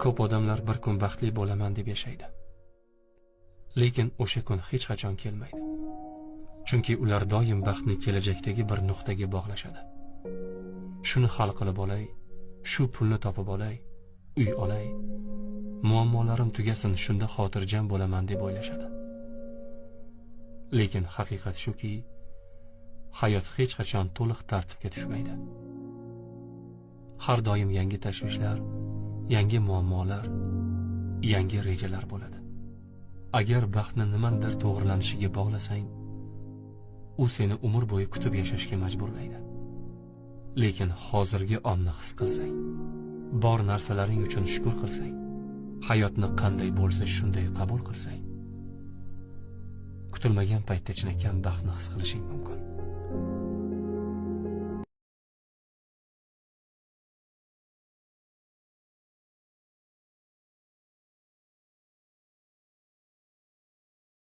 Ko'p odamlar bir kun baxtli bo'laman deb yashaydi. Lekin o'sha kun hech qachon kelmaydi. Chunki ular doim baxtni kelajakdagi bir nuqtaga bog'lashadi. Shuni hal qilib olay, shu pulni topib olay, uy olay, muammolarim tugasin, shunda xotirjam bo'laman deb o'ylashadi. Lekin haqiqat shuki, hayot hech qachon to'liq tartibga tushmaydi. Har doim yangi tashvishlar, yangi muammolar, yangi rejalar bo'ladi. Agar baxtni nimadir to'g'rilanishiga bog'lasang, u seni umr bo'yi kutib yashashga majburlaydi. Lekin hozirgi onni his qilsang, bor narsalaring uchun shukr qilsang, hayotni qanday bo'lsa shunday qabul qilsang, kutilmagan paytda chinakam baxtni his qilishing mumkin.